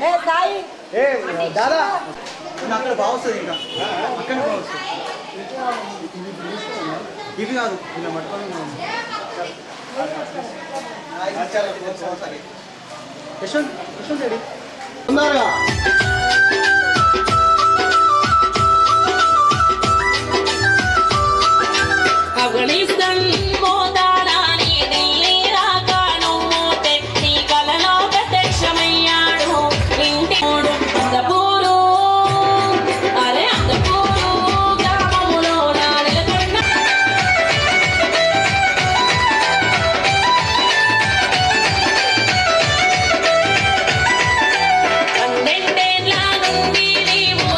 ఏ సాయి ఏ దాదా అక్కడ బాగుస్తుంది ఇంకా అక్కడ బాగుస్తుంది ఇవి కాదు ఇలా మట్టుకొని యశ్వంత్ యశ్వంత్ రెడీ ఉన్నారుగా ఆఫ్ఘనిస్తాన్ మోతారాని ఢిల్లీ రాకాను మోతే నీ కలలో ప్రత్యక్షమయ్యాడు ఇంటి మూడు అందపూరు అరే అందపూరు గ్రామములో నెలకొన్న పన్నెండేళ్ల నుండి నీవు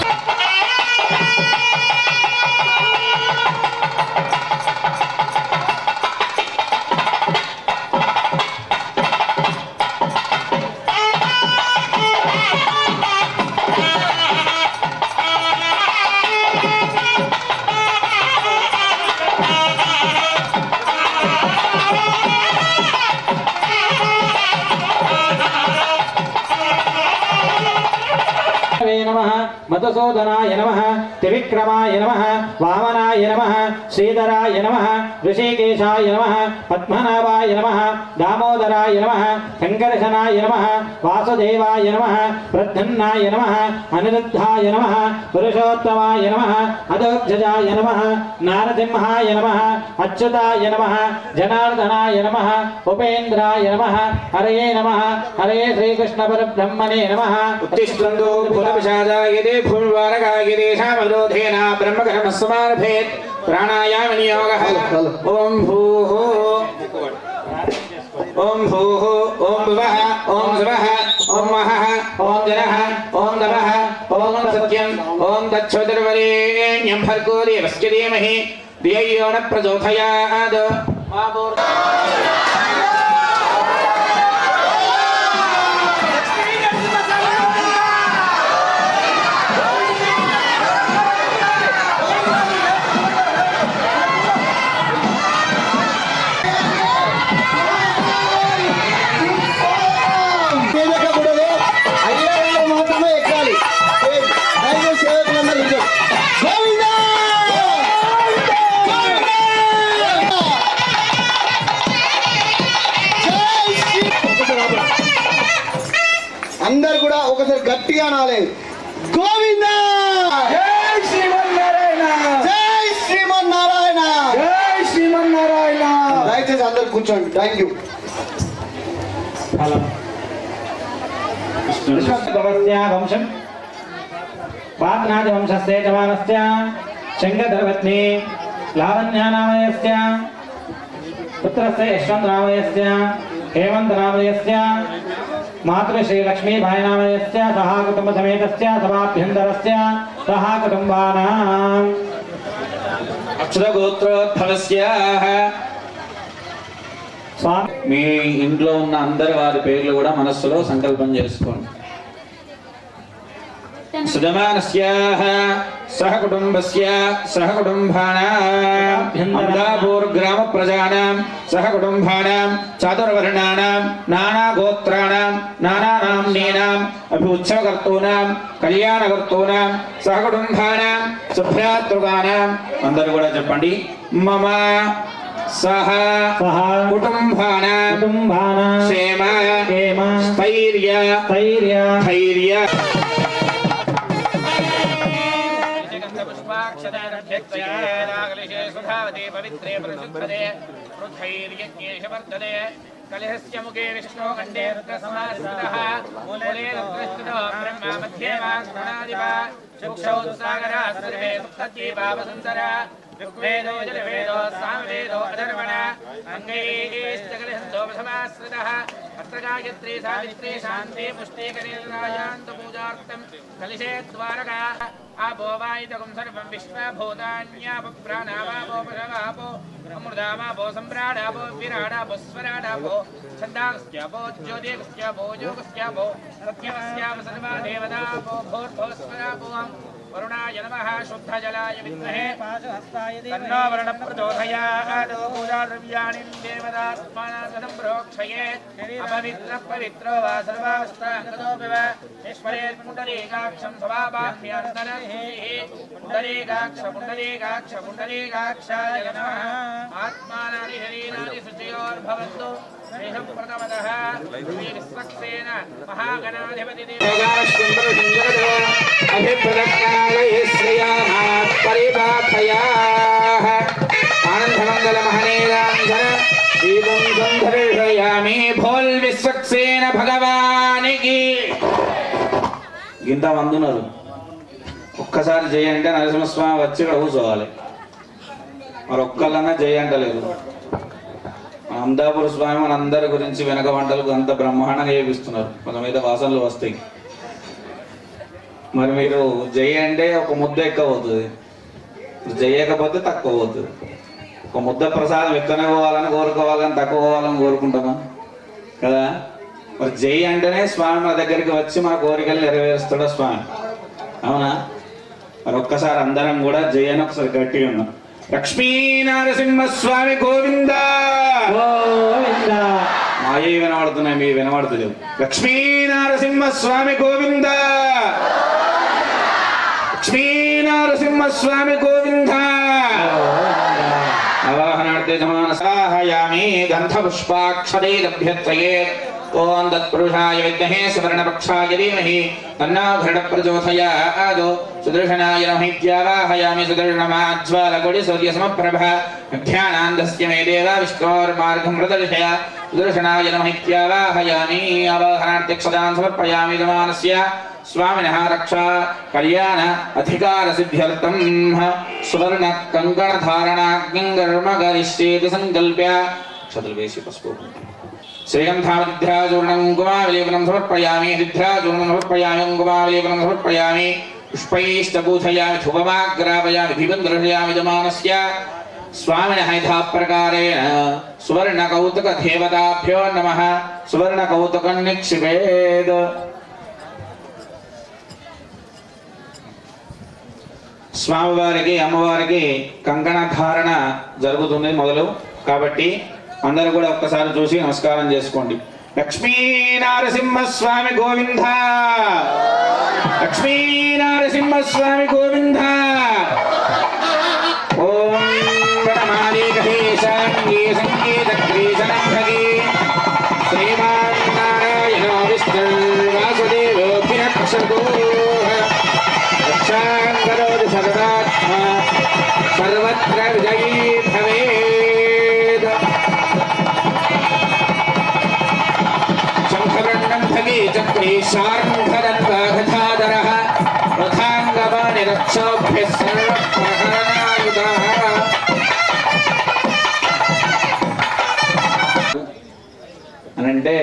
మధుసూదనాయ నమః త్రివిక్రమాయ నమః వామనాయ నమః శ్రీధరాయ నమః ఋషికేశాయ నమః పద్మనాభాయ నమః దామోదరాయ నమః సంకర్షణాయ నమః వాసుదేవాయ నమః ప్రద్యుమ్నాయ నమః అనిరుద్ధాయ నమః పురుషోత్తమాయ నమః అధోక్షజాయ నమః నారసింహాయ నమః అచ్యుతాయ నమః జనార్దనాయ నమః ఉపేంద్రాయ నమః హరయే నమః హరే శ్రీకృష్ణ పరబ్రహ్మణే నమః ఉత్తిష్టంతో పునః भूर्वारकागिरे शामरोधेन ब्रह्मकर्म समारभेत् प्राणायाम नियोगः ओम भूः ओम भूः ओम भुवः ओम स्वः ओम महः ओम जनः ओम तपः ओम सत्यम् ओम तच्छोदरवरेण्यं भर्गो देवस्य धीमहि धियो यो न प्रचोदयात् అందరు కూడా ఒకసారి గట్టిగా అనాలి గోవింద జై శ్రీమన్నారాయణ జై శ్రీమన్నారాయణ జై శ్రీమన్నారాయణ. దయచేసి అందరు కూర్చోండి. Thank you. వంశం వాత్నాది వంశస్య జవానస్య శంకరపత్ని లావణ్యానామయస్య పుత్రస్య యశ్వంతనామయస్య हेमन्तनामयस्य मातृश्री लक्ष्मीबाई नामयस्य सह कुटुम्बसमेतस्य सभाभ्यन्तरस्य सह कुटुम्बानाम् అక్షరగోత్రోద్భవస్య మీ ఇంట్లో ఉన్న అందరి వారి పేర్లు కూడా మనస్సులో సంకల్పం చేసుకోండి. సుజమానస్యాః సహ కుటుంబస్య సహ కుటుంబానాం అమలాపూర్ గ్రామ ప్రజానాం సహ కుటుంబానాం చాతుర్వర్ణానాం నానా గోత్రాణాం నానా నామ్నీనాం అభిఉత్సవకర్తూనాం కళ్యాణకర్తూనాం సహ కుటుంబానాం శుభ్రాతృకానాం అందరూ కూడా చెప్పండి. మమ సహ కుటుంబానాం క్షేమ స్థైర్య ధైర్య पवित्रे प्रसिद्धते रुद्धैर्यज्ञेश वर्धते कलहस्य मुखे विष्णु कंठे रुद्रसमास्थितः मूले रुद्रस्थितो ब्रह्मा मध्ये वाग्गुणाधिपः चक्षौ सागरः सर्वे सुप्तद्वीपा वसुन्धरा ऋग्वेदो यजुर्वेदो सामवेदो अथर्वण अङ्गैश्चकलहन्तो समाश्रितः अत्र गायत्री सावित्री शान्ति पुष्टि कनिर्राजान्त पूजार्थं कलिशे द्वारका आपो वायुतकं सर्वं विश्वभूतान्यापो प्राणावापो पशवापो अमृतावापो सम्राडापो विराडापो स्वराडापो छन्दागस्यापो ज्योतिगस्यापो योगस्यापो सत्यवस्यापो सर्वा देवतापो भूर्भुवस्वरापो वरुणाय नमः शुद्धजलाय विद्महे तन्नो वरुणः प्रचोदयात् पूजाद्रव्याणि देवतात्मनाथनं प्रोक्षये अपवित्रः पवित्रो वा सर्वावस्थाङ्गतोऽपि वा ईश्वरेत् पुण्डरीकाक्षं समावाह्यान्तरैः पुण्डरीकाक्षाय नमः आत्मानानि शरीराणि शुचयोर्भवन्तु देहं प्रथमतः श्रीविश्वक्सेन महागणाधिपति భోల్ విశ్వక్సేన భగవానికి ఇంత మంది ఉన్నారు. ఒక్కసారి జయ అంటే నరసింహస్వామి వచ్చి ఇక్కడ కూర్చోవాలి. మరి ఒక్కళ్ళన్నా జయ అంటలేదు. అమదాపూర్ స్వామి మనందరి గురించి వెనక వంటలకు అంత బ్రహ్మాండంగా చేపిస్తున్నారు. మన మీద వాసనలు వస్తాయి. మరి మీరు జయ అంటే ఒక ముద్ద ఎక్కువ అవుతుంది, జయకపోతే తక్కువ అవుతుంది. ఒక ముద్ద ప్రసాదం ఎక్కువనే పోవాలని కోరుకోవాలని తక్కువ పోవాలని కోరుకుంటామా కదా? మరి జయ అంటేనే స్వామి మన దగ్గరికి వచ్చి మన కోరికలు నెరవేరుస్తాడు స్వామి. అవునా? మరి ఒక్కసారి అందరం కూడా జయని ఒకసారి గట్టిగా ఉన్నాం. లక్ష్మీనరసింహస్వామి గోవింద గోవింద. మాయే వినబడుతున్నాయి, మీ వినబడుతుంది. లక్ష్మీనరసింహస్వామి గోవింద, లక్ష్మీనరసింహస్వామి గోవింద. అవాహనార్థే సమానసాహయామి గంధపుష్పాక్షదే లభ్యత్రయే. ఓం తత్పురుషాయ విద్మహే సువర్ణపక్షాయ ధీమహి తన్నో ఘృతః ప్రచోదయాత్. సుదర్శనాయ నమః సుదర్శనమాజ్వాలకొడి సూర్యసమప్రభ ధ్యానాందస్య మే దేవ విష్ణోర్మార్గం ప్రదర్శయ. సుదర్శనాయ నమః ఆవాహనార్థే క్షదాన్ సమర్పయామి. యజమానస్య స్వామినః రక్షా కళ్యాణ అధికార సిద్ధ్యర్థం సువర్ణ కంకణ ధారణాగ్నిం కర్మ కరిష్యేతి సంకల్ప్య. క్షతులు వేసి పసుపు శ్రీగంధావిద్రాచూర్ణం కుంకుమావిలేపనం సమర్పయామి. విద్రాచూర్ణం సమర్పయామి, కుంకుమావిలేపనం సమర్పయామి. పుష్పైశ్చపూజయామి, ధూపమాగ్రాపయామి, దీపం దర్శయామి. యజమానస్య స్వామినః యథా ప్రకారేణ సువర్ణకౌతుక దేవతాభ్యో నమః. సువర్ణకౌతుకం నిక్షిపేత్. స్వామివారికి అమ్మవారికి కంకణ ధారణ జరుగుతుంది మొదలు. కాబట్టి అందరూ కూడా ఒక్కసారి చూసి నమస్కారం చేసుకోండి. లక్ష్మీనరసింహస్వామి గోవింద, లక్ష్మీనరసింహస్వామి గోవింద. ఓం ప్రణమాలీకహేశాంగీ సంగీతక్రీశనంభగి శ్రీమాన్ నారాయణో విష్ణుర్వాసుదేవోభిరక్షతు. రక్షాంకరోతి సర్వాత్మా సర్వత్ర విజయీ భవేద్. శంఖవర్ణంధగీ చక్రీ శార్ంఘరద్వాఘాధరః రథాంగవాని రక్షోభ్యః సర్వప్రహరణాయుధః. అనంటే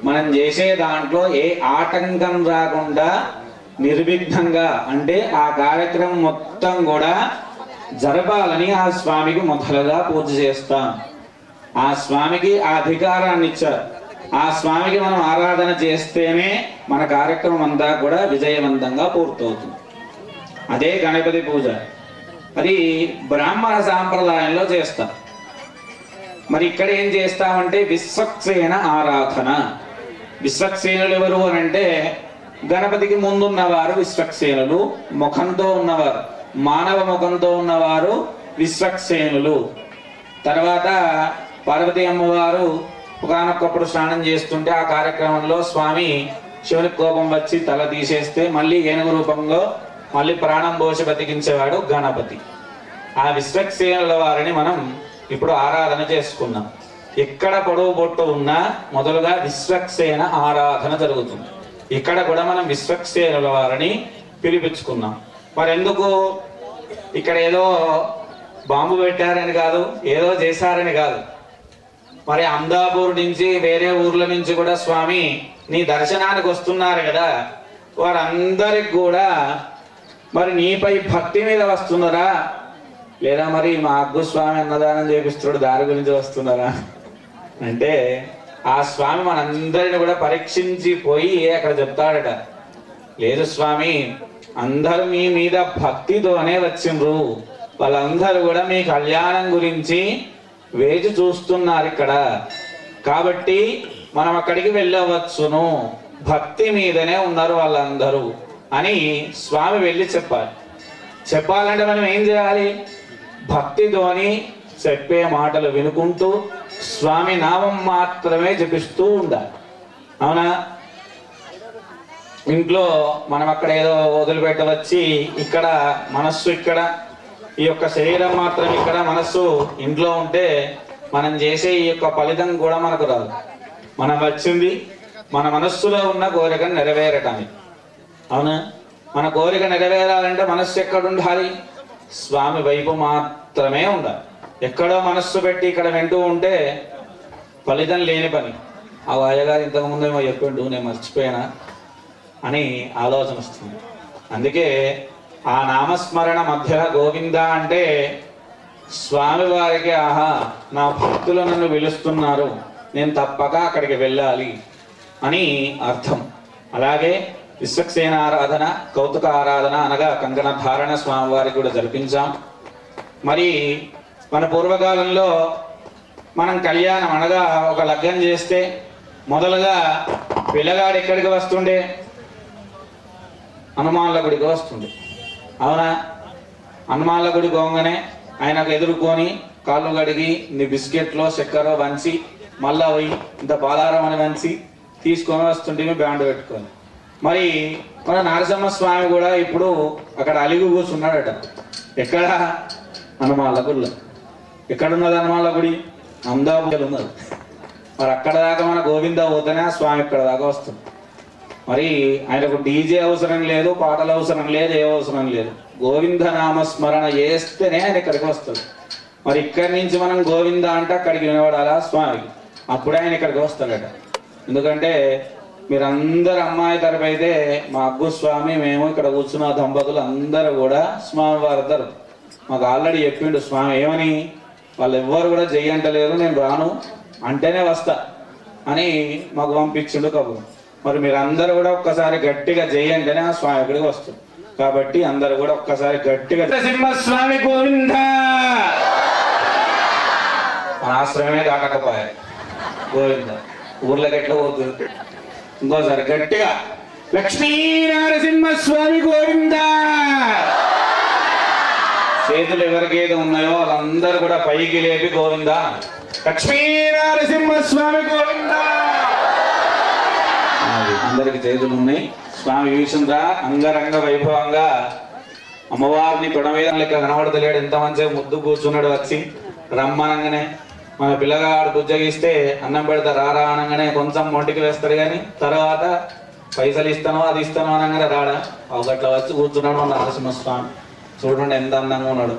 మనం చేసే దాంట్లో ఏ ఆటంకం రాకుండా నిర్విఘ్నంగా అంటే ఆ కార్యక్రమం మొత్తం కూడా జరపాలని ఆ స్వామికి మొదలుగా పూజ చేస్తాం. ఆ స్వామికి ఆ అధికారాన్ని ఇచ్చారు. ఆ స్వామికి మనం ఆరాధన చేస్తేనే మన కార్యక్రమం అంతా కూడా విజయవంతంగా పూర్తవుతుంది. అదే గణపతి పూజ. అది బ్రాహ్మణ సాంప్రదాయంలో చేస్తాం. మరి ఇక్కడ ఏం చేస్తామంటే విశ్వక్సేన ఆరాధన. విశ్వక్సేనులు ఎవరు అని అంటే గణపతికి ముందున్నవారు విశ్వక్సేనులు, ముఖంతో ఉన్నవారు మానవ ముఖంతో ఉన్నవారు విశ్వక్సేనులు. తర్వాత పార్వతీ అమ్మవారు ఒకనొకప్పుడు స్నానం చేస్తుంటే ఆ కార్యక్రమంలో స్వామి శివునికి కోపం వచ్చి తల తీసేస్తే మళ్ళీ ఏనుగు రూపంలో మళ్ళీ ప్రాణం పోసి బతికించేవాడు గణపతి. ఆ విశ్వక్సేనుల వారిని మనం ఇప్పుడు ఆరాధన చేసుకున్నాం. ఎక్కడ పొడవు బొట్టు ఉన్నా మొదలుగా విశ్వక్సేన ఆరాధన జరుగుతుంది. ఇక్కడ కూడా మనం విశ్వక్సేనుల వారిని పిలిపించుకున్నాం. మరి ఎందుకు ఇక్కడ ఏదో బాంబు పెట్టారని కాదు, ఏదో చేశారని కాదు. మరి అమదాపూర్ నుంచి వేరే ఊర్ల నుంచి కూడా స్వామి నీ దర్శనానికి వస్తున్నారు కదా, వారందరికి కూడా మరి నీపై భక్తి మీద వస్తున్నారా లేదా మరి మా అగ్గు స్వామి అన్నదానం చేపిస్తున్నాడు దారి గురించి వస్తున్నారా అంటే ఆ స్వామి మనందరిని కూడా పరీక్షించి పోయి అక్కడ చెప్తాడట, లేదు స్వామి అందరూ మీ మీద భక్తితోనే వచ్చిండ్రు. వాళ్ళందరూ కూడా మీ కళ్యాణం గురించి వేచి చూస్తున్నారు ఇక్కడ. కాబట్టి మనం అక్కడికి వెళ్ళవచ్చును, భక్తి మీదనే ఉన్నారు వాళ్ళందరూ అని స్వామి వెళ్ళి చెప్పాలి. చెప్పాలంటే మనం ఏం చేయాలి? భక్తితోని చెప్పే మాటలు వినుకుంటూ స్వామి నామం మాత్రమే జపిస్తూ ఉండాలి. అవునా? ఇంట్లో మనం అక్కడ ఏదో వదిలిపెట్టవచ్చి ఇక్కడ మనస్సు, ఇక్కడ ఈ యొక్క శరీరం మాత్రం ఇక్కడ, మనస్సు ఇంట్లో ఉంటే మనం చేసే ఈ యొక్క ఫలితం కూడా మనకు రాదు. మనం వచ్చింది మన మనస్సులో ఉన్న కోరికను నెరవేరటానికి. అవునా? మన కోరిక నెరవేరాలంటే మనస్సు ఎక్కడ ఉండాలి? స్వామి వైపు మాత్రమే ఉండాలి. ఎక్కడో మనస్సు పెట్టి ఇక్కడ వింటూ ఉంటే ఫలితం లేని పని. ఆ అయ్యగారు ఇంతకుముందు ఏమో చెప్పిండు, నేను మర్చిపోయానా అని ఆలోచన వస్తుంది. అందుకే ఆ నామస్మరణ మధ్యలో గోవింద అంటే స్వామి వారికి ఆహా నా భక్తులు నన్ను పిలుస్తున్నారు, నేను తప్పక అక్కడికి వెళ్ళాలి అని అర్థం. అలాగే విశ్వక్సేన ఆరాధన, కౌతుక ఆరాధన అనగా కంకణ ధారణ స్వామివారికి కూడా జరిపించాం. మరి మన పూర్వకాలంలో మనం కళ్యాణం అనగా ఒక లగ్నం చేస్తే మొదలుగా పిల్లగాడు ఎక్కడికి వస్తుండే? హనుమాన్ల గుడికి వస్తుండే. అవునా? హనుమాన్ల గుడి పోగానే ఆయనకు ఎదుర్కొని కాళ్ళు కడిగి నీ బిస్కెట్లో చక్కెర వంచి మళ్ళా పోయి ఇంత పాలారం అని వంచి తీసుకొని వస్తుంటే బ్యాండ్ పెట్టుకొని. మరి మన నరసింహ స్వామి కూడా ఇప్పుడు అక్కడ అలిగి కూర్చున్నాడట. ఎక్కడ? హనుమాన్ల గుడిలో. ఎక్కడున్నది హనుమాన్ల గుడి? అహ్మదాబాద్ ఉన్నది. మరి అక్కడ దాకా మన గోవింద పోతేనే ఆ స్వామి ఇక్కడ దాకా వస్తుంది. మరి ఆయనకు డీజే అవసరం లేదు, పాటలు అవసరం లేదు, ఏ అవసరం లేదు. గోవింద నామస్మరణ చేస్తేనే ఆయన ఇక్కడికి వస్తుంది. మరి ఇక్కడి నుంచి మనం గోవింద అంటే అక్కడికి వినబడాలా స్వామికి, అప్పుడే ఆయన ఇక్కడికి వస్తాడట. ఎందుకంటే మీరందరు అమ్మాయి తరపు అయితే మా అగ్గు స్వామి, మేము ఇక్కడ కూర్చున్న దంపతులు అందరూ కూడా స్వామి వారి తరపు. మాకు ఆల్రెడీ చెప్పిండు స్వామి ఏమని, వాళ్ళు ఎవ్వరు కూడా చెయ్యంటలేరు, నేను రాను అంటేనే వస్తా అని మాకు పంపించిండు కబురు. మరి మీరు అందరూ కూడా ఒక్కసారి గట్టిగా చేయంటేనే ఆ స్వామి ఇక్కడికి వస్తుంది. కాబట్టి అందరూ కూడా ఒక్కసారి గట్టిగా సింహస్వామి గోవింద. మన ఆశ్రమే దాటకపోయాయి గోవింద, ఊర్లోకి ఎట్లా పోతుంది? ఇంకోసారి గట్టిగా లక్ష్మీనరసింహస్వామి గోవింద. చేతులు ఎవరికి ఏది ఉన్నాయో వాళ్ళందరూ కూడా పైకి లేపి గోవింద, లక్ష్మీనరసింహస్వామి గోవింద. అందరికి చేతులు ఉన్నాయి. స్వామి చూసిందా అంగరంగ వైభవంగా అమ్మవారిని తొడ మీద లెక్క కనబడతలేడు. ఎంత మంచిగా ముద్దు కూర్చున్నాడు. వచ్చి రమ్మనంగానే మన పిల్లగాడు బుజ్జగిస్తే అన్నం పెడతా రారా అనగానే కొంచెం మొంటికి వేస్తాడు, కానీ తర్వాత పైసలు ఇస్తానో అది ఇస్తానో అనగానే రాడా. ఒకట్లా వచ్చి కూర్చున్నాడు మన నరసింహస్వామి. చూడండి ఎంత అందంగా ఉన్నాడు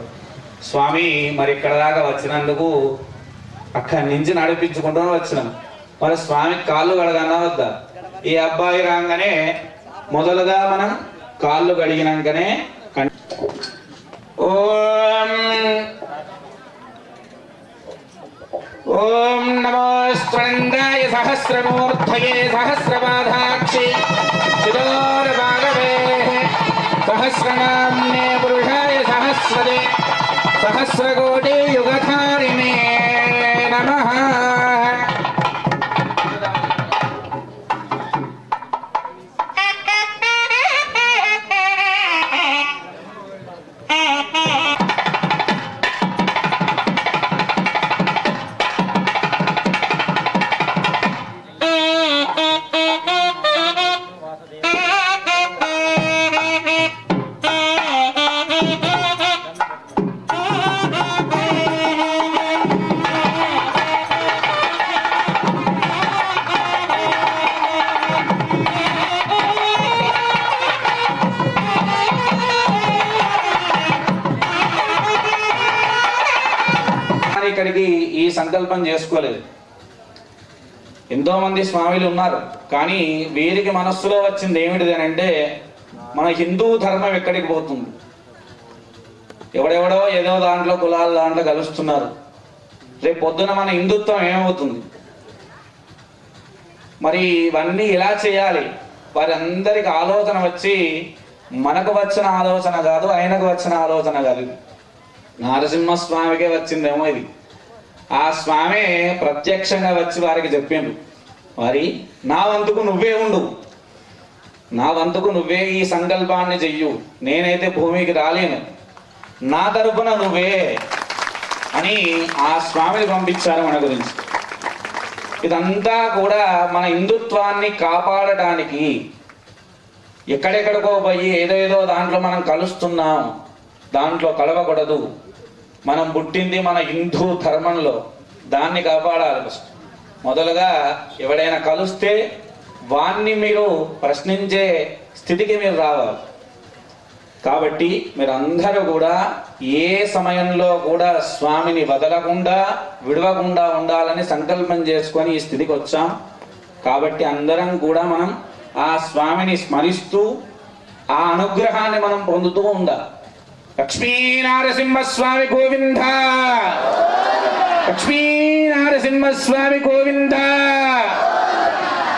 స్వామి. మరి ఇక్కడ దాకా వచ్చినందుకు అక్కడి నుంచి నడిపించుకుంటూ వచ్చినాం. మరి స్వామి కాళ్ళు కడగన్నా వద్దా? ఈ అబ్బాయి రాగానే మొదలుగా మనం కాళ్ళు కడిగినాకనే ఓం ఓం నమో స్కందాయ సహస్రమూర్ధయే సహస్రపాదాక్షి శిరోరభాగవే సహస్రనామ్నే పురుషాయ సహస్రదే సహస్రకోటి యుగధారిణే నమః. ఇక్కడికి ఈ సంకల్పం చేసుకోలేదు. ఎంతో మంది స్వామిలు ఉన్నారు, కానీ వీరికి మనస్సులో వచ్చింది ఏమిటిది అని అంటే మన హిందూ ధర్మం ఎక్కడికి పోతుంది? ఎవడెవడో ఏదో దాంట్లో కులాల దాంట్లో కలుస్తున్నారు. రేపు పొద్దున మన హిందుత్వం ఏమవుతుంది? మరి ఇవన్నీ ఎలా చేయాలి? వారందరికి ఆలోచన వచ్చి మనకు వచ్చిన ఆలోచన కాదు, ఆయనకు వచ్చిన ఆలోచన కాదు. నరసింహస్వామికే వచ్చిందేమో ఇది. ఆ స్వామి ప్రత్యక్షంగా వచ్చి వారికి చెప్పిండు, మరి నా వంతుకు నువ్వే ఉండు, నా వంతుకు నువ్వే ఈ సంకల్పాన్ని చెయ్యు, నేనైతే భూమికి రాలేను, నా తరపున నువ్వే అని ఆ స్వామిని పంపించారు మన గురించి. ఇదంతా కూడా మన హిందుత్వాన్ని కాపాడటానికి. ఎక్కడెక్కడికో పోయి ఏదో దాంట్లో మనం కలుస్తున్నాం, దాంట్లో కలవకూడదు. మనం పుట్టింది మన హిందూ ధర్మంలో, దాన్ని కాపాడాలి. మొదలుగా ఎవడైనా కలిస్తే వాణ్ణి మీరు ప్రశ్నించే స్థితికి మీరు రావాలి. కాబట్టి మీరందరూ కూడా ఏ సమయంలో కూడా స్వామిని వదలకుండా విడవకుండా ఉండాలని సంకల్పం చేసుకొని ఈ స్థితికి వచ్చాం. కాబట్టి అందరం కూడా మనం ఆ స్వామిని స్మరిస్తూ ఆ అనుగ్రహాన్ని మనం పొందుతూ ఉండాలి. లక్ష్మీనరసింహస్వామి గోవింద, లక్ష్మీనరసింహస్వామి గోవింద.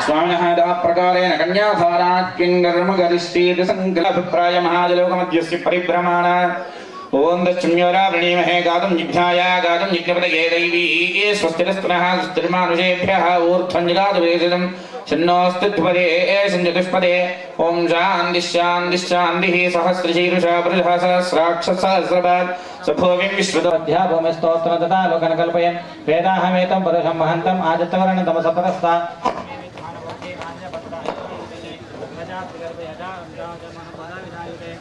స్వామినః ప్రకారేణ కన్యాధారాత్యంగర్మ గరిష్ఠేతి సంకల్పాయ మహాజలోకమధ్యస్య పరిభ్రమాణ. ఓం దక్షిణ్యోరావృణీమహే గాతుం జిఘ్నాయ గాతుం జిఘ్నపదగే దైవీ స్వస్తిరస్తనః స్వస్తిర్మానుషేభ్యః ఊర్ధ్వం జగాదు వేదితం శన్నోస్తిపదే సంజతుష్పదే. ఓం శాంతి శాంతి శాంతి. సహస్రశీరుష పురుష సహస్రాక్ష సహస్రపాద్ సభోవిం విశ్వదోధ్యాభూమి స్తోత్రం తథా లోకన కల్పయన్ వేదాహమేతం పురుషం మహంతం ఆదిత్యవర్ణ తమసపరస్తా.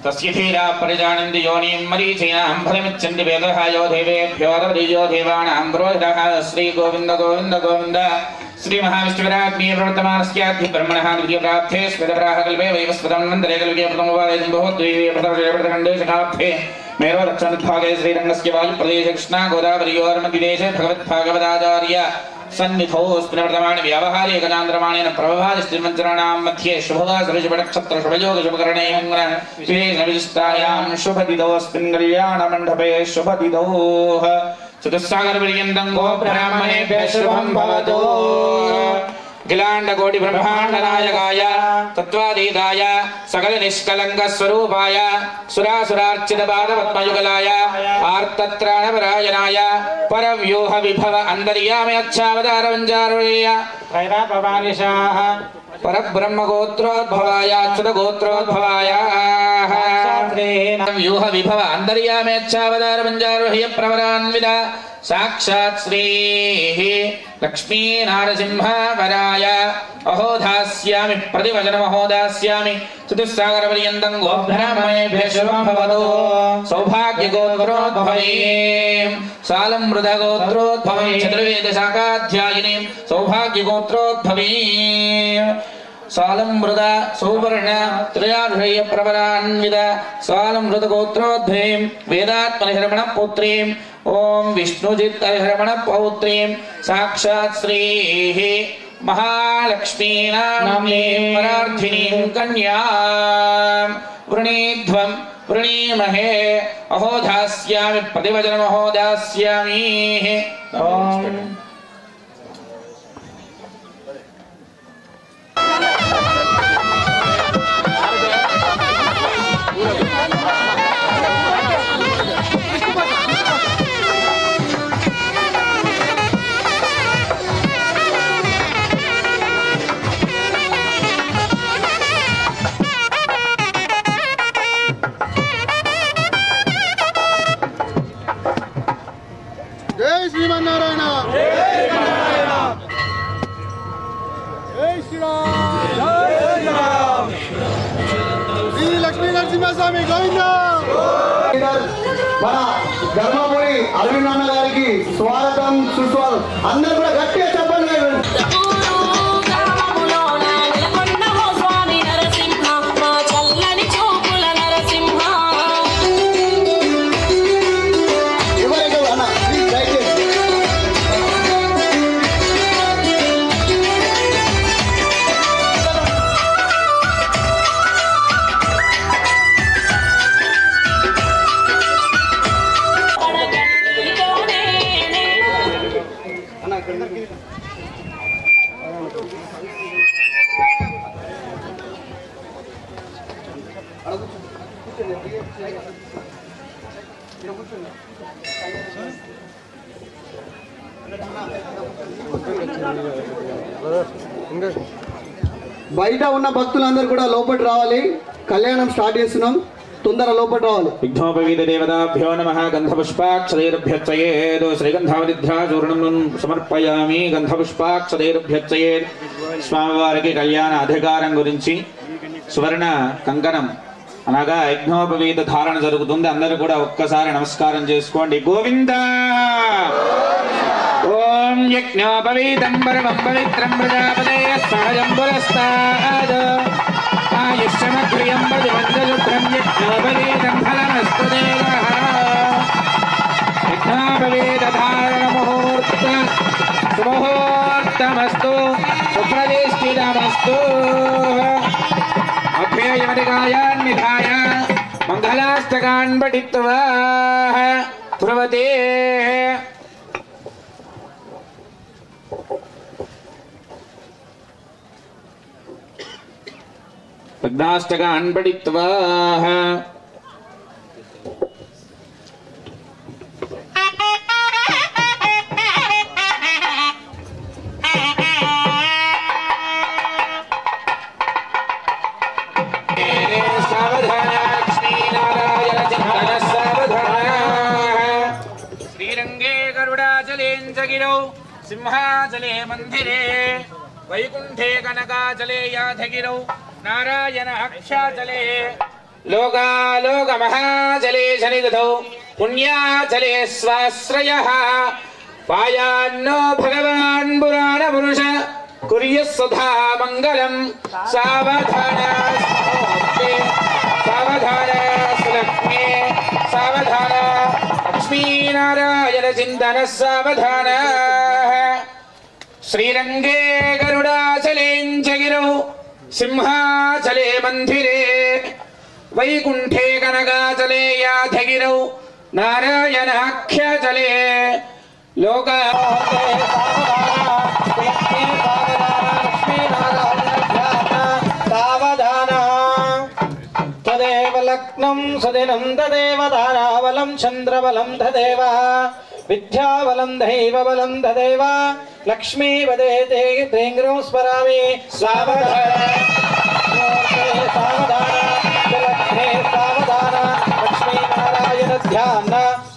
तस्य धीरा परिजानन्ति योनिं मरीचीनां फलमिच्छन्ति वेदः यो देवेभ्यो दवदीयो देवानां पुरोहितः. श्री गोविन्द गोविन्द गोविन्द. श्री महाविष्णुराज्ञे प्रवर्तमानस्याद्धि ब्रह्मणः द्वितीयप्राप्ते स्वेदप्राहकल्पे वैवस्वतं मन्दरे कल्पे प्रथमोपादे सम्भवद्वीये प्रथमशेषप्रथखण्डे शताब्दे मेरो दक्षिणभागे श्रीरङ्गस्य वायुप्रदेशे कृष्णा गोदावरीयोर्मध्यदेशे भगवद्भागवताचार्य सन्निधौ स्मृतमाण व्यावहारिक गजान्द्रमाणेन प्रभवादि स्त्रीमन्त्राणां मध्ये शुभगा सर्वशुभनक्षत्र शुभयोग शुभकरणे विशिष्टायां शुभदिदोऽस्मिन् कल्याणमण्डपे शुभदिदौ चतुस्सागरपर्यन्तं गोब्राह्मणेभ्यः शुभं भवतु. अखिलांड कोटि ब्रह्मांड नायकाय तत्वातीताय सकल निष्कलंक स्वरूपाय सुरासुरार्चित पाद पद्मयुगलाय आर्तत्राणपरायणाय परव्यूह विभव अंतर्यामी अच्छावतार वंजारुणीय भैरवपानिशाः परब्रह्म गोत्रोद्भवाय अच्युत गोत्रोद्भवाय व्यूह विभव अंतर्यामी अच्छावतार वंजारुणीय प्रवरान्वित साक्षात् श्री लक्ष्मी नरसिंह वराय अहोधास्यामि प्रतिवचनमहोदास्यामि चतुस्सागर पर्यन्तं गोब्राह्मणेभ्यः शुभं भवतु. सौभाग्य गोत्रोद्भवैं सालमृद गोत्रोद्भवैं चतुर्वेद शाखाध्यायिनीं सौभाग्य गोत्रोद्भवैं सालमृद सौवर्ण त्रयार्षय प्रवरान्वित सालमृद गोत्रोद्भवैं वेदात्मनिर्मण पुत्रीं ओम विष्णुजित हरमण पौत्रीं साक्षात् श्री महालक्ष्मी नाम्नीं कन्यां वृणीध्वं वृणीमहे अहोधास्यामि प्रतिवचनमहोदास्यामि. जय श्रीमन्नारायण. जय श्री राम. श्री लक्ष्मी नरसिंह स्वामी गोविंद. మన ధర్మపురి అరవింద్ గారికి స్వాగతం సుస్వాగతం. అందరూ కూడా గట్టిగా చెప్పండి. బయట ఉన్న భక్తులందరూ కూడా లోపలికి రావాలి. కళ్యాణం స్టార్ట్ చేస్తున్నాం, తొందర లోపలికి రావాలి. విఘ్నోపవీత దేవతాభ్యో నమః. గంధపుష్పాక్షరైరభ్యర్చయేద్ శ్రీగంధావతిధ్యాచూర్ణం సమర్పయామి. గంధపుష్పాక్షరైరభ్యర్చయేద్. స్వామివారికి కళ్యాణ అధికారం గురించి సువర్ణ కంకణం అనగా యజ్ఞోపవీత ధారణ జరుగుతుంది. అందరూ కూడా ఒక్కసారి నమస్కారం చేసుకోండి. గోవింద. ఓం యజ్ఞోపవీతం పరమం పవిత్రం ప్రజాపతే సహజం పురస్తాద్ ఆయుష్యమగ్రియం పదివందశుభ్రం యజ్ఞోపవీతం ఫలమస్తు దేవః. యజ్ఞోపవీత ధారణ సుముహూర్తమస్తు సుప్రతిష్ఠితమస్తు. అభ్యేయమధికాయాన్ నిధాయ మంగళాష్టకాన్ పఠిత్వా బ్రవతే. విఘ్నాష్టకాన్ పఠిత్వా శ్రీరంగే గరుడాచలేంచగిరౌ సింహాచలే మందిరే వైకుంఠే కనకాచలే యాధగిరౌ నారాయణ అక్షాచలే లోకాలోక మహాచలే శనిదౌ పుణ్యాచలే స్వాశ్రయః. పాయాన్నో భగవాన్ పురాణ పురుష కుర్యః సదా మంగళం. సావధాన సావధాన సులక్ష్మే సావధాన లక్ష్మీనారాయణ చింతన సావధాన. శ్రీరంగే గరుడాచలేంచగిరౌ సింహాచలే మందిరే వైకుంఠే కనకాచలే యాధగిరౌ నారాయణాఖ్యాచలే లోక తదేవ లగ్నం సుదినం తదేవ తారాబలం చంద్రబలం తదేవ విద్యాబలం దైవబలం తదేవ లక్ష్మీపదే తేంగ్రం స్మరామి. సావధాన సావధాన లక్ష్మీనారాయణ ధ్యాన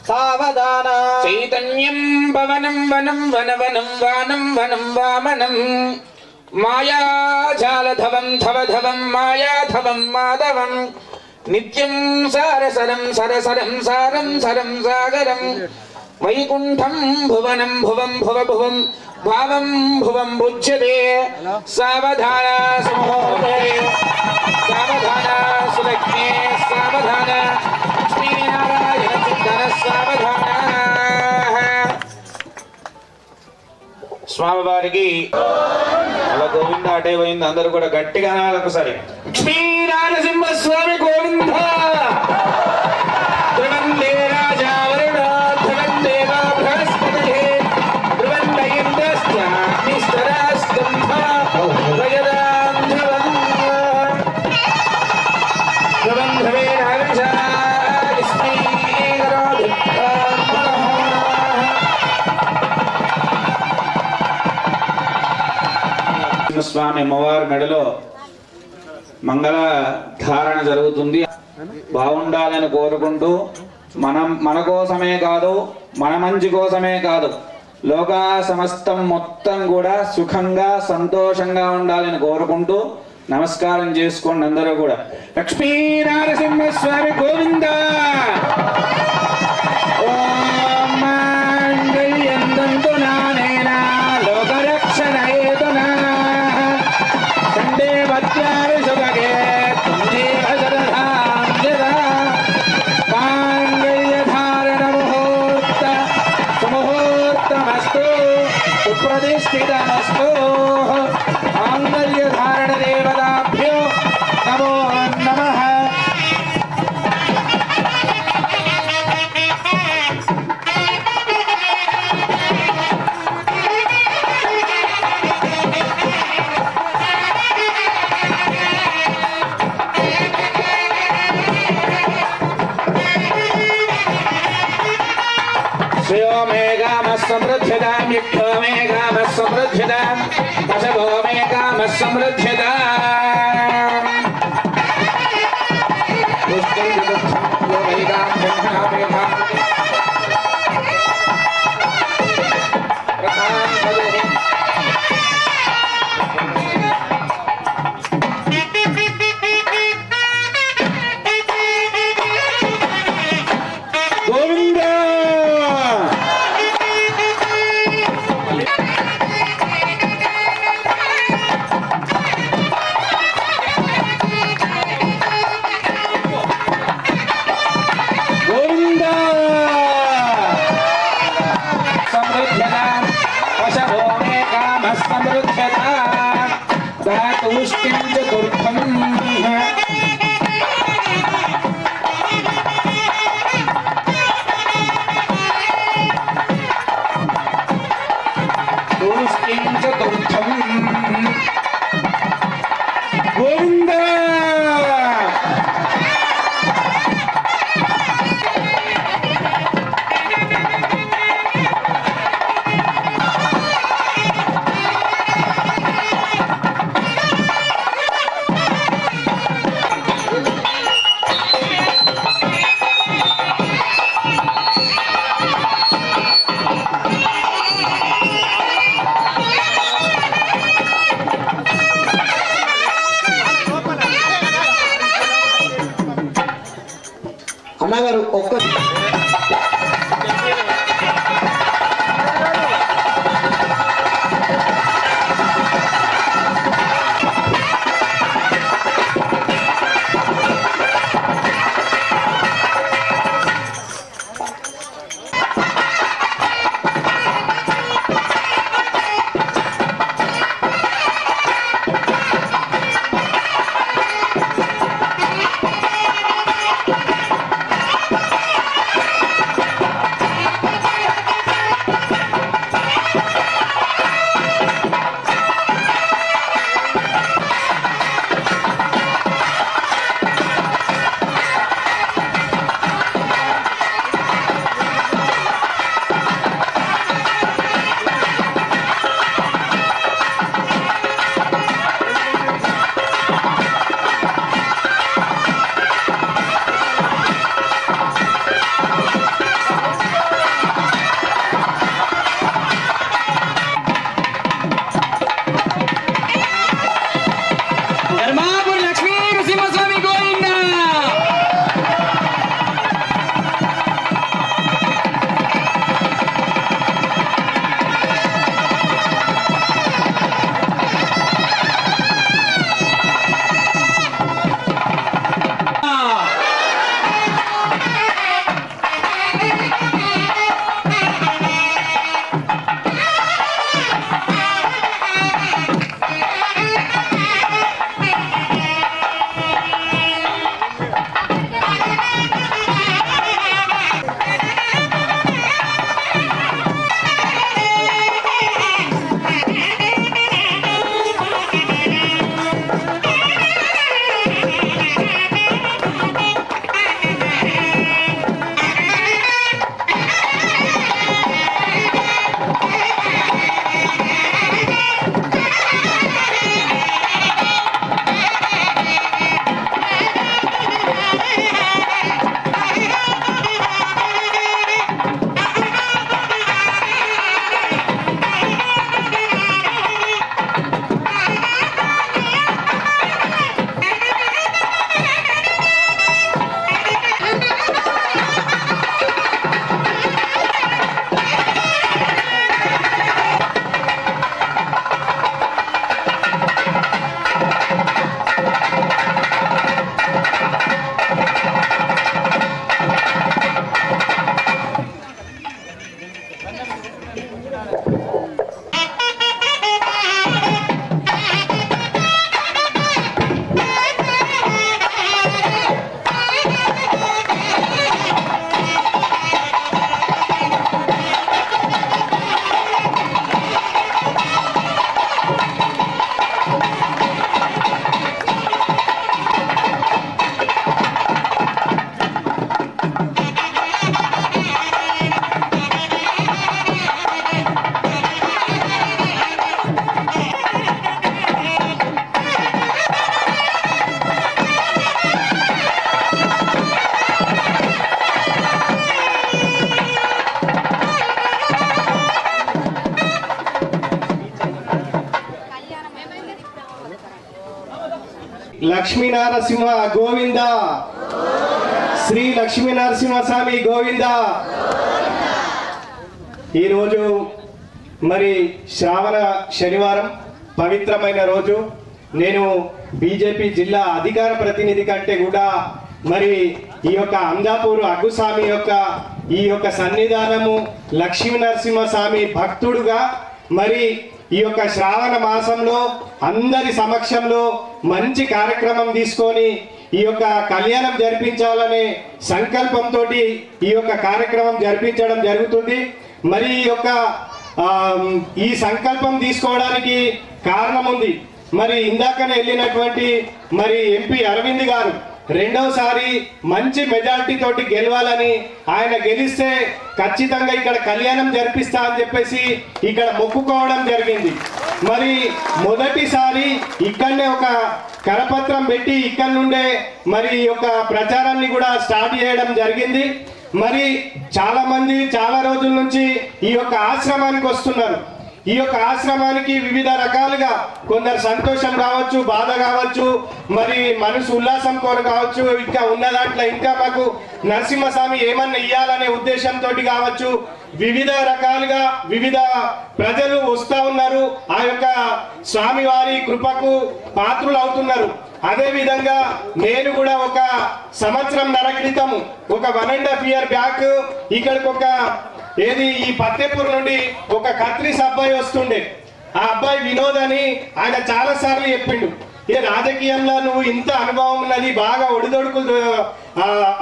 సావధాన. చైతన్యం పవనం వనం వనవనం వానం వనం వామనం మాయాజాలధవం ధవధవం మాయాధవం మాధవం నిత్యం సారసరం సరసరం సారం సరం సాగరం వైకుంఠం భువనం భువం భువభువం భావం భువం భుజ్యతే. సావధాన సమోహే సావధాన సులక్ష్మే సావధాన లక్ష్మీనారాయణ చింతన సావధాన. స్వామివారికి అలా గోవింద అటే పోయింది. అందరూ కూడా గట్టిగా అనాలి ఒకసారి. లక్ష్మీ నారసింహ స్వామి గోవింద. ధ్రువందే రాజా వరుణ ధ్రువం దేవ బృహస్పతిః ధ్రువం ఇంద్రశ్చాగ్నిశ్చరాస్కంధ ప్రజదాం ధ్రువం ధ్రువం ధ్రువేణ హవిషా స్వామి అమ్మవారి మెడలో మంగళ ధారణ జరుగుతుంది. బాగుండాలని కోరుకుంటూ మన కోసమే కాదు, మన మంచి కోసమే కాదు, లోకా సమస్తం మొత్తం కూడా సుఖంగా సంతోషంగా ఉండాలని కోరుకుంటూ నమస్కారం చేసుకోండి అందరూ కూడా. లక్ష్మీ నారసింహ స్వామి గోవింద. ఓం మాంగళ్యం తంతు నానేనా లోకరక్షణయేతునా కండే భద్రావి శుభగే త్వందేవ శరధాం జరా. మాంగళ్యధారణ ముహూర్త సుముహూర్తమస్తు సుప్రతిష్ఠితమస్తు. మాంగళ్యధారణ దేవతాభ్యో నమో నమః. శ్రేయో मे कामः समृद्ध्यतां यक्षो मे कामः समृद्ध्यतां पशवो मे कामः समृद्ध्यताम् पुष्टिं विदुःखं यो वै कामः అన్నగారు ఒక్క లక్ష్మీ నరసింహ గోవింద, శ్రీ లక్ష్మీ నరసింహ స్వామి గోవింద. ఈరోజు మరి శ్రావణ శనివారం పవిత్రమైన రోజు. నేను బీజేపీ జిల్లా అధికార ప్రతినిధి కంటే కూడా మరి ఈ యొక్క అందాపూర్ అగ్గుస్వామి యొక్క ఈ యొక్క సన్నిధానము లక్ష్మీ నరసింహ స్వామి భక్తుడుగా మరి ఈ యొక్క శ్రావణ మాసంలో అందరి సమక్షంలో మంచి కార్యక్రమం తీసుకొని ఈ యొక్క కళ్యాణం జరిపించాలనే సంకల్పంతో ఈ యొక్క కార్యక్రమం జరిపించడం జరుగుతుంది. మరి ఈ సంకల్పం తీసుకోవడానికి కారణం ఉంది. మరి ఇందాకనే వెళ్ళినటువంటి మరి ఎంపీ అరవింద్ గారు రెండవసారి మంచి మెజారిటీ తోటి గెలవాలని, ఆయన గెలిస్తే ఖచ్చితంగా ఇక్కడ కళ్యాణం జరిపిస్తా అని చెప్పేసి ఇక్కడ మొక్కుకోవడం జరిగింది. మరి మొదటిసారి ఇక్కడనే ఒక కరపత్రం పెట్టి ఇక్కడ నుండే మరి ఈ యొక్క ప్రచారాన్ని కూడా స్టార్ట్ చేయడం జరిగింది. మరి చాలా మంది చాలా రోజుల నుంచి ఈ యొక్క ఆశ్రమానికి వస్తున్నారు. ఈ యొక్క ఆశ్రమానికి వివిధ రకాలుగా కొందరు సంతోషం కావచ్చు, బాధ కావచ్చు, మరి మనసు ఉల్లాసం కోరు కావచ్చు, ఇంకా ఉన్న దాంట్లో ఇంకా మాకు నరసింహస్వామి ఏమన్నా ఇయ్యాలనే ఉద్దేశంతో కావచ్చు, వివిధ రకాలుగా వివిధ ప్రజలు వస్తూ ఉన్నారు. ఆ యొక్క స్వామివారి కృపకు పాత్రులు అవుతున్నారు. అదే విధంగా నేను కూడా ఒక సంవత్సరంన్నర క్రితము ఒక 1.5 years బ్యాక్ ఇక్కడికి ఈ పత్తేపూర్ నుండి ఒక కత్రిస్ అబ్బాయి వస్తుండే. ఆ అబ్బాయి వినోద్ అని, ఆయన చాలా సార్లు చెప్పిండు, ఏ రాజకీయంలో నువ్వు ఇంత అనుభవం ఉన్నది, బాగా ఒడిదొడుకులు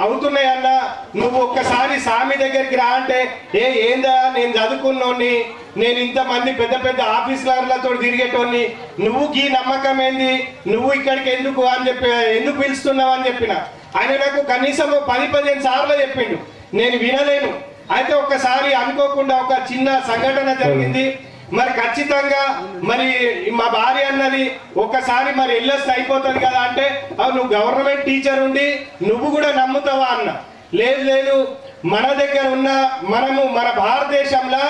అవుతున్నాయన్నా, నువ్వు ఒక్కసారి స్వామి దగ్గరికి రా అంటే, ఏందా నేను చదువుకున్నోని, నేను ఇంతమంది పెద్ద పెద్ద ఆఫీసర్లతో తిరిగేటోని, నువ్వు ఈ నమ్మకం ఏంది, నువ్వు ఇక్కడికి ఎందుకు అని చెప్పి ఎందుకు పిలుస్తున్నావు అని చెప్పిన. ఆయన నాకు కనీసం 10-15 సార్లు చెప్పిండు. నేను వినలేను. అయితే ఒక్కసారి అనుకోకుండా ఒక చిన్న సంఘటన జరిగింది. మరి ఖచ్చితంగా మరి మా భార్య అన్నది ఒక్కసారి మరి ఎల్ఎస్ అయిపోతుంది కదా అంటే, నువ్వు గవర్నమెంట్ టీచర్ ఉండి నువ్వు కూడా నమ్ముతావా అన్న. లేదు, మన దగ్గర ఉన్న మన భారతదేశంలో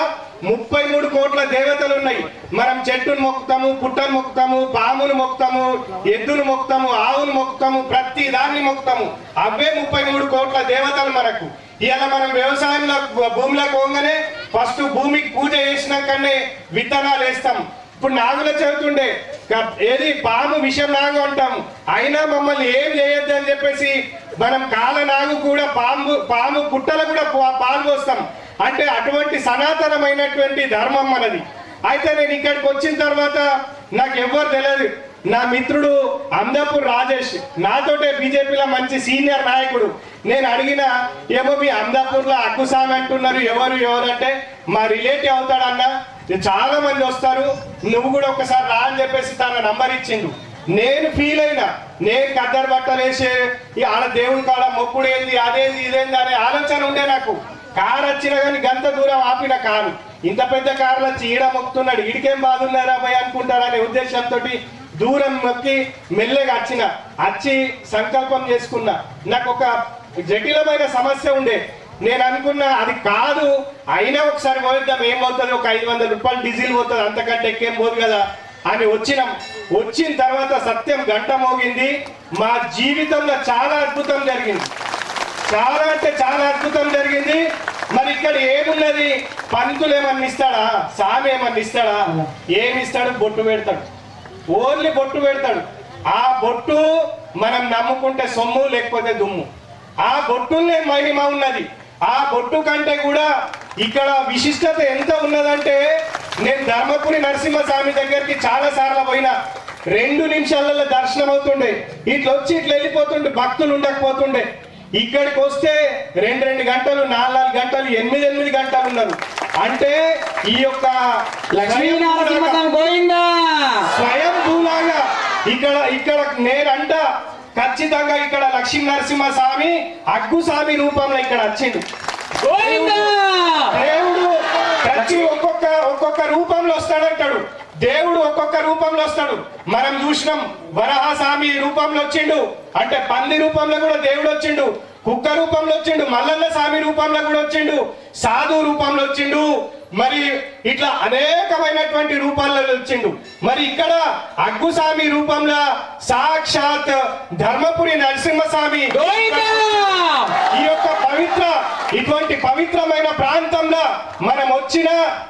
33 కోట్ల దేవతలు ఉన్నాయి. మనం చెట్టును మొక్కుతాము, పుట్టను మొక్కుతాము, పామును మొక్కుతాము, ఎద్దును మొక్కుతాము, ఆవును మొక్కుతాము, ప్రతి దాన్ని మొక్కుతాము. అవే 33 కోట్ల దేవతలు మనకు. ఇవాళ మనం వ్యవసాయంలో భూమిలోకి పోగానే ఫస్ట్ భూమికి పూజ చేసినాకనే విత్తనాలు వేస్తాం. ఇప్పుడు నాగుల చదువుతుండే పాము విషం నాగు అంటాము, అయినా మమ్మల్ని ఏం చేయొద్దు అని చెప్పేసి మనం కాల నాగు కూడా పాము పుట్టలు కూడా పాలు పోస్తాం. అంటే అటువంటి సనాతనమైనటువంటి ధర్మం మనది. అయితే నేను ఇక్కడికి వచ్చిన తర్వాత నాకు ఎవ్వరు తెలియదు. నా మిత్రుడు అందాపూర్ రాజేష్ నాతోటే బీజేపీలో మంచి సీనియర్ నాయకుడు. నేను అడిగిన, ఏమో మీ అందాపూర్లో అగ్గుస్వామి అంటున్నారు, ఎవరు అంటే మా రిలేటివ్ అవుతాడన్నా, చాలా మంది వస్తారు, నువ్వు కూడా ఒకసారి రా అని చెప్పేసి తన నంబర్ ఇచ్చిండు. నేను ఫీల్ అయినా, నేను కద్దరు బట్టలు వేసే ఆడ దేవుని కాడ మొక్కుడు ఏంది, అదేంది ఇదేంది అనే ఆలోచన ఉండే నాకు. కారు వచ్చినా కానీ గంత దూరం ఆపిన కారు, ఇంత పెద్ద కారులో వచ్చి ఈడ మొక్కుతున్నాడు, ఈడికేం బాధున్నారా భయ అనుకుంటారనే ఉద్దేశంతో దూరం మొక్కి మెల్లగా వచ్చి సంకల్పం చేసుకున్నా. నాకు ఒక జటిలమైన సమస్య ఉండే. నేను అనుకున్నా అది కాదు, అయినా ఒకసారి పోయిద్దాం, ఏమవుతుంది, ఒక 500 రూపాయలు డీజిల్ పోతుంది, అంతకంటే ఎక్కేం పోదు కదా అని వచ్చిన తర్వాత సత్యం గంట మోగింది. మా జీవితంలో చాలా అద్భుతం జరిగింది, చాలా అంటే చాలా అద్భుతం జరిగింది. మరి ఇక్కడ ఏమున్నది, పంతులు ఏమన్నా ఇస్తాడా, స్వామి ఏమన్నా ఇస్తాడా, ఏమిస్తాడు, బొట్టు పెడతాడు, ఓన్లీ బొట్టు పెడతాడు. ఆ బొట్టు మనం నమ్ముకుంటే సొమ్ము లేకపోతే దుమ్ము. ఆ బొట్టులే మహిమ ఉన్నది. ఆ బొట్టు కంటే కూడా ఇక్కడ విశిష్టత ఎంత ఉన్నదంటే, నేను ధర్మపురి నరసింహస్వామి దగ్గరికి చాలా సార్లు పోయినా, 2 నిమిషాలలో దర్శనం అవుతుండే, ఇట్లా వచ్చి ఇట్లా వెళ్ళిపోతుండే, భక్తులు ఉండకపోతుండే. ఇక్కడికి వస్తే 2 గంటలు, 4 గంటలు, 8 గంటలు ఉన్నారు. అంటే ఈ యొక్క స్వయంభూలాగా ఇక్కడ నేనంట ఖచ్చితంగా ఇక్కడ లక్ష్మీ నరసింహ స్వామి అగ్గుస్వామి రూపంలో ఇక్కడ వచ్చిండు. దేవుడు ప్రతి ఒక్కొక్క రూపంలో వస్తాడంటాడు. దేవుడు ఒక్కొక్క రూపంలో వస్తాడు. మనం చూసినాం, వరాహస్వామి రూపంలో వచ్చిండు, అంటే పంది రూపంలో కూడా దేవుడు వచ్చిండు, కుక్క రూపంలో వచ్చిండు, మల్లన్న స్వామి రూపంలో కూడా వచ్చిండు, సాధు రూపంలో వచ్చిండు, మరి ఇట్లా అనేకమైనటువంటి రూపాల్లో వచ్చిండు. మరి ఇక్కడ అగ్గుస్వామి రూపంలో సాక్షాత్ ధర్మపురి నరసింహస్వామి ఈ యొక్క ఇటువంటి పవిత్రమైన ప్రాంతంలో మనం వచ్చిన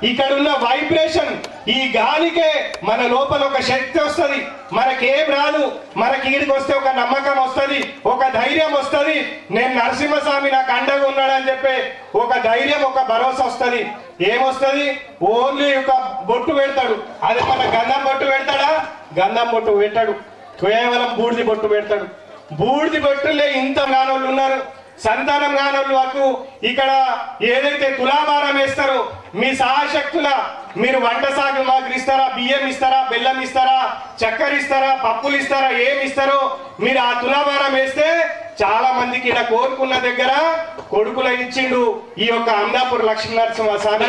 ఇక్కడ ఉన్న వైబ్రేషన్, ఈ గాలికే మన లోపల ఒక శక్తి వస్తుంది. మనకేం రాదు, మనకి ఈడికి వస్తే ఒక నమ్మకం వస్తుంది, ఒక ధైర్యం వస్తుంది. నేను నరసింహస్వామి నాకు అండగా ఉన్నాడని చెప్పి ఒక ధైర్యం, ఒక భరోసా వస్తుంది. ఏమొస్తుంది? ఓన్లీ ఒక బొట్టు పెడతాడు. అది మన గంధం బొట్టు పెడతాడా? గంధం బొట్టు పెట్టాడు, కేవలం బూడిది బొట్టు పెడతాడు. బూడిది బొట్టులే ఇంత గానోళ్ళు ఉన్నారు. సంతానం కానోళ్ళు వరకు ఇక్కడ ఏదైతే తులాభారం వేస్తారో మీ సహాశక్తుల మీరు వంట సాగు మాకు ఇస్తారా, బియ్యం ఇస్తారా, బెల్లం ఇస్తారా, చక్కెర ఇస్తారా, పప్పులు ఇస్తారా, ఏమి ఇస్తారో మీరు ఆ తులాభారం వేస్తే చాలా మందికి ఇలా కోరుకున్న దగ్గర కొడుకుల ఇచ్చిండు ఈ యొక్క అమలాపూర్ లక్ష్మీనరసింహస్వామి.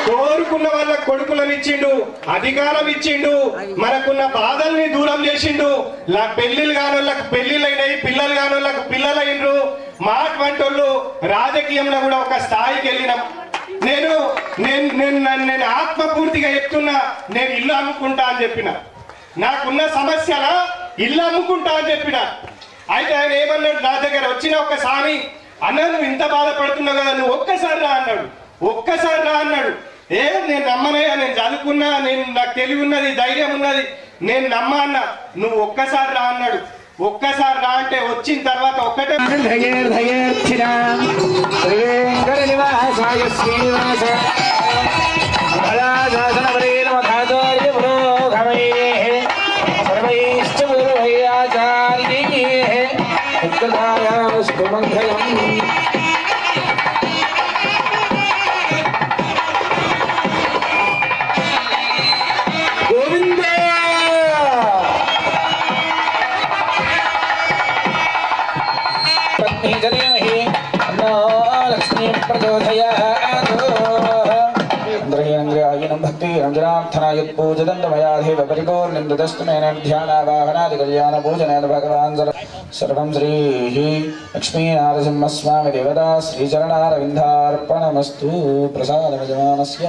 కోరుకున్న వాళ్ళ కొడుకులను ఇచ్చిండు, అధికారం ఇచ్చిండు, మనకున్న బాధల్ని దూరం చేసిండు. పెళ్లిళ్ళు కానోళ్ళకు పెళ్లిళ్ళైనాయి, పిల్లలు కానోళ్ళకు పిల్లలైనరు. మా అటువంటి వాళ్ళు రాజకీయంలో కూడా ఒక స్థాయికి వెళ్ళినాం. నేను ఆత్మపూర్తిగా చెప్తున్నా, నేను ఇల్లు అమ్ముకుంటా అని చెప్పిన. నాకున్న సమస్యల ఇల్లు అమ్ముకుంటా అని చెప్పిన. అయితే ఆయన ఏమన్నాడు, నా దగ్గర వచ్చిన ఒక స్వామి, అన్న నువ్వు ఇంత బాధపడుతున్నావు కదా, నువ్వు ఒక్కసారి రా అన్నాడు. ఒక్కసారి రా అన్నాడు. నేను నమ్మనయ్యా, నేను చదువుకున్నా, నాకు తెలివి ఉన్నది, ధైర్యం ఉన్నది, నేను నమ్మ అన్న. నువ్వు ఒక్కసారి రా అన్నాడు. ఒక్కసారి రా అంటే వచ్చిన తర్వాత ఒక్కటే सर्वं श्री लक्ष्मीनारसिंहस्वामी देवता श्रीचरणारविन्दार्पणमस्तु प्रसादमजमानस्य